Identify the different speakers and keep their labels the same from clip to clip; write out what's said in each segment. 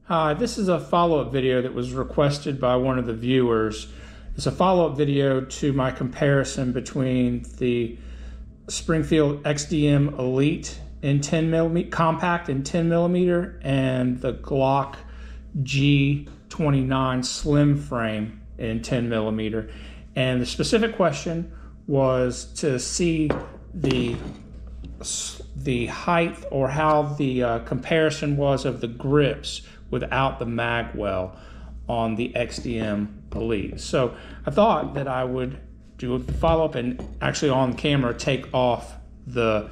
Speaker 1: Hi, this is a follow-up video that was requested by one of the viewers. It's a follow-up video to my comparison between the Springfield XDM Elite in 10mm, compact in 10mm, and the Glock G29 slim frame in 10mm. And the specific question was to see the height, or how the comparison was of the grips without the Magwell on the XDM Elite. So I thought that I would do a follow-up and actually on camera take off the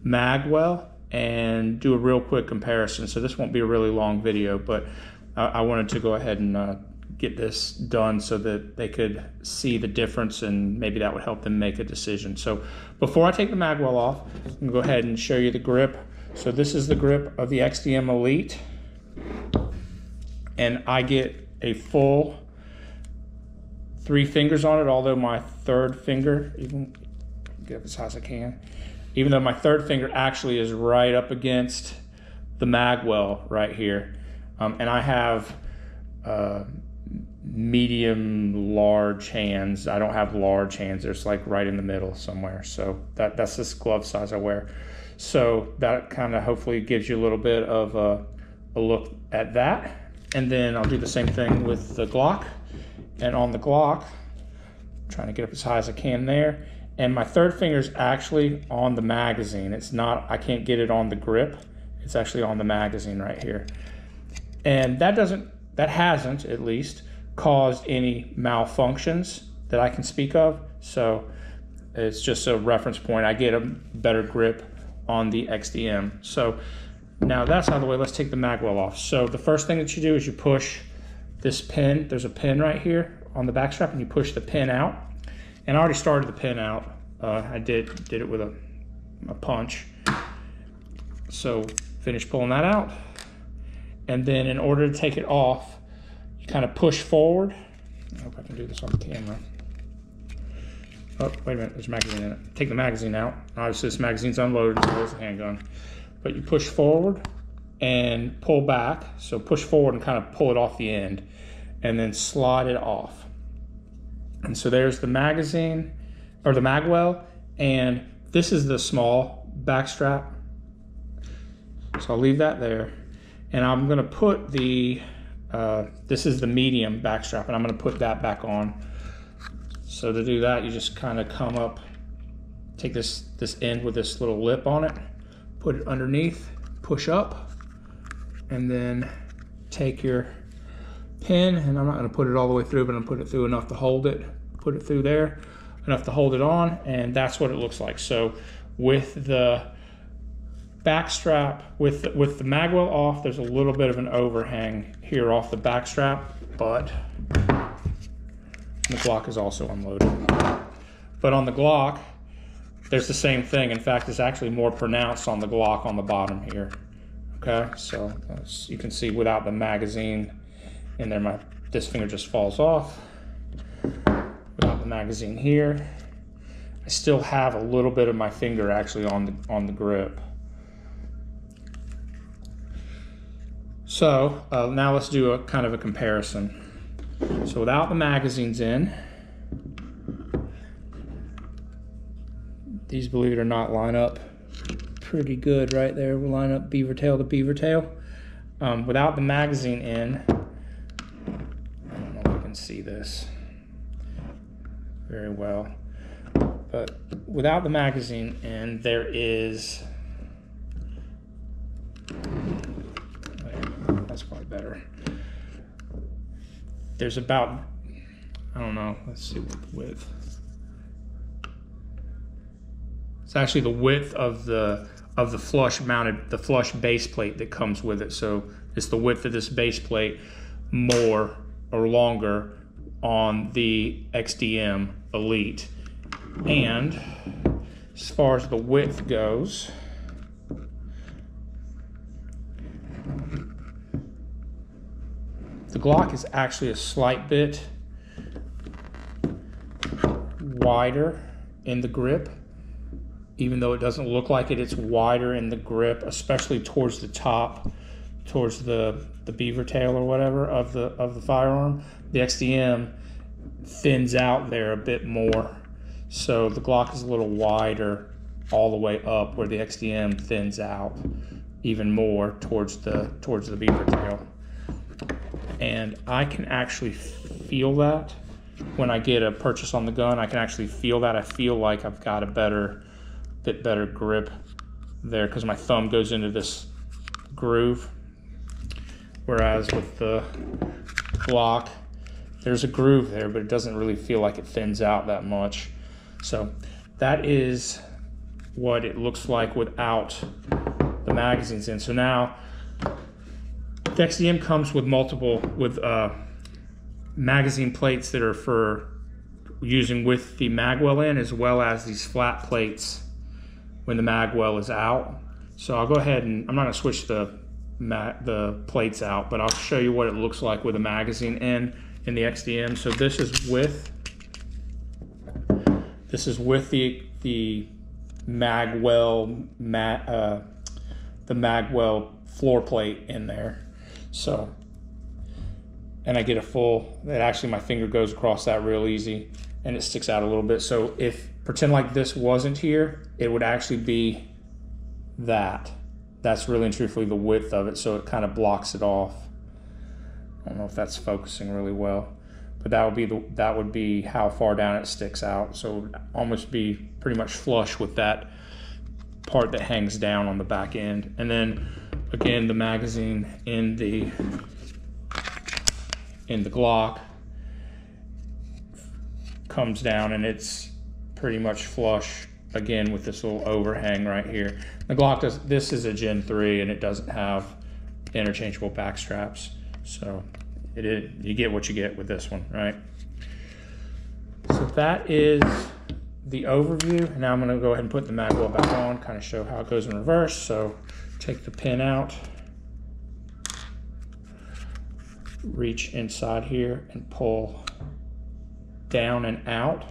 Speaker 1: Magwell and do a real quick comparison. So this won't be a really long video, but I wanted to go ahead and get this done so that they could see the difference, and maybe that would help them make a decision. So before I take the Magwell off, I'm gonna go ahead and show you the grip. So this is the grip of the XDM Elite, and I get a full 3 fingers on it, although my third finger, even get up as high as I can, even though my third finger actually is right up against the Magwell right here. And I have medium large hands. I don't have large hands. There's like right in the middle somewhere. So that's this glove size I wear. So that kind of hopefully gives you a little bit of a look at that. And then I'll do the same thing with the Glock. And on the Glock, I'm trying to get up as high as I can there. And my third finger is actually on the magazine. It's not, I can't get it on the grip. It's actually on the magazine right here. And that hasn't at least caused any malfunctions that I can speak of. So it's just a reference point. I get a better grip on the XDM. So now that's out of the way. Let's take the Magwell off. So the first thing that you do is you push this pin. There's a pin right here on the back strap, and you push the pin out. And I already started the pin out. I did it with a punch. So finish pulling that out. And then in order to take it off, you kind of push forward. I hope I can do this on the camera. Oh, wait a minute, there's a magazine in it. Take the magazine out. Obviously this magazine's unloaded, so there's a handgun. But you push forward and pull back. So push forward and kind of pull it off the end, and then slide it off. And so there's the magazine, or the Magwell, and this is the small back strap. So I'll leave that there. And I'm gonna put the, this is the medium back strap, and I'm gonna put that back on. So to do that, you just kind of come up, take this end with this little lip on it, put it underneath, push up, and then take your pin, and I'm not gonna put it all the way through, but I'm gonna put it through enough to hold it, put it through there, enough to hold it on, and that's what it looks like. So with the back strap, with the Magwell off, there's a little bit of an overhang here off the back strap, but the Glock is also unloaded. But on the Glock, there's the same thing. In fact, it's actually more pronounced on the Glock on the bottom here. Okay, so you can see without the magazine in there, this finger just falls off. Without the magazine here, I still have a little bit of my finger actually on the grip. So now let's do a kind of a comparison. So without the magazines in, these, believe it or not, line up pretty good right there. We'll line up beaver tail to beaver tail. Without the magazine in, I don't know if you can see this very well, but without the magazine in, there is, that's probably better. There's about, I don't know, let's see what the width. It's actually the width of the flush mounted, the flush base plate that comes with it. So it's the width of this base plate more or longer on the XDM Elite. And as far as the width goes, the Glock is actually a slight bit wider in the grip. Even though it doesn't look like it, it's wider in the grip, especially towards the top towards the beaver tail or whatever of the firearm. The XDM thins out there a bit more, so the Glock is a little wider all the way up, where the XDM thins out even more towards the beaver tail. And I can actually feel that when I get a purchase on the gun. I can actually feel that. I feel like I've got a bit better grip there because my thumb goes into this groove, whereas with the Glock, there's a groove there, but it doesn't really feel like it thins out that much. So that is what it looks like without the magazines in. So now the XDM comes with magazine plates that are for using with the Magwell in, as well as these flat plates when the Magwell is out. So I'll go ahead and I'm not going to switch the plates out, but I'll show you what it looks like with a magazine in the XDM. So this is with the Magwell the Magwell floor plate in there. So, and I get a full, actually my finger goes across that real easy and it sticks out a little bit. So if, pretend like this wasn't here, it would actually be that. That's really and truthfully the width of it, so it kind of blocks it off. I don't know if that's focusing really well, but that would be how far down it sticks out. So it would almost be pretty much flush with that part that hangs down on the back end. And then again, the magazine in the Glock comes down and it's pretty much flush again with this little overhang right here. The Glock this is a Gen 3 and it doesn't have interchangeable back straps, so you get what you get with this one, right? So that is the overview. Now I'm going to go ahead and put the Magwell back on, kind of show how it goes in reverse. So take the pin out, reach inside here and pull down and out,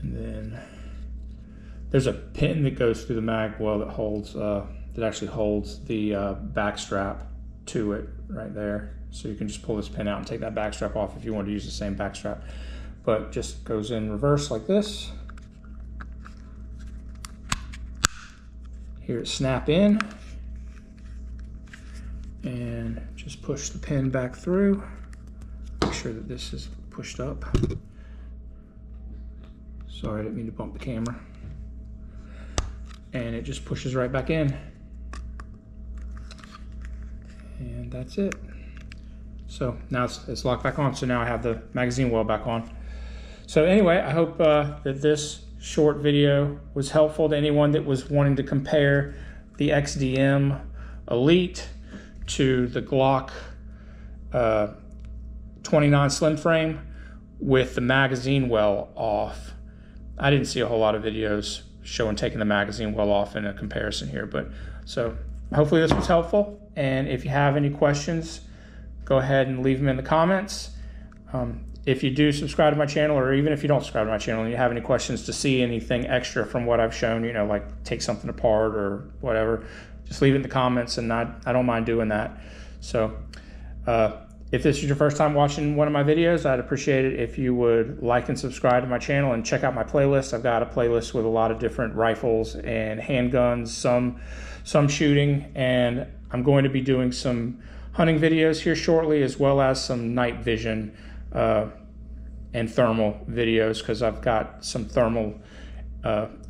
Speaker 1: and then there's a pin that goes through the Magwell that holds that actually holds the back strap to it right there. So you can just pull this pin out and take that back strap off if you want to use the same back strap, but just goes in reverse like this. Here it snap in and just push the pin back through. Make sure that this is pushed up. Sorry, I didn't mean to bump the camera. And it just pushes right back in. And that's it. So now it's locked back on. So now I have the magazine well back on. So anyway, I hope that this short video was helpful to anyone that was wanting to compare the XDM Elite to the Glock 29 slim frame with the magazine well off. I didn't see a whole lot of videos showing taking the magazine well off in a comparison here, but so hopefully this was helpful. And if you have any questions, go ahead and leave them in the comments. If you do subscribe to my channel, or even if you don't subscribe to my channel and you have any questions to see anything extra from what I've shown, you know, like take something apart or whatever, just leave it in the comments, and I don't mind doing that. So if this is your first time watching one of my videos, I'd appreciate it if you would like and subscribe to my channel and check out my playlist. I've got a playlist with a lot of different rifles and handguns, some shooting, and I'm going to be doing some hunting videos here shortly, as well as some night vision and thermal videos, because I've got some thermal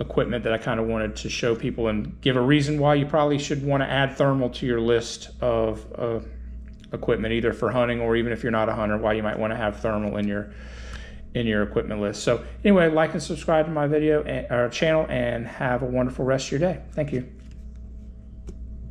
Speaker 1: equipment that I kind of wanted to show people and give a reason why you probably should want to add thermal to your list of equipment, either for hunting or even if you're not a hunter, why you might want to have thermal in your equipment list. So anyway, like and subscribe to my video or channel, and have a wonderful rest of your day. Thank you.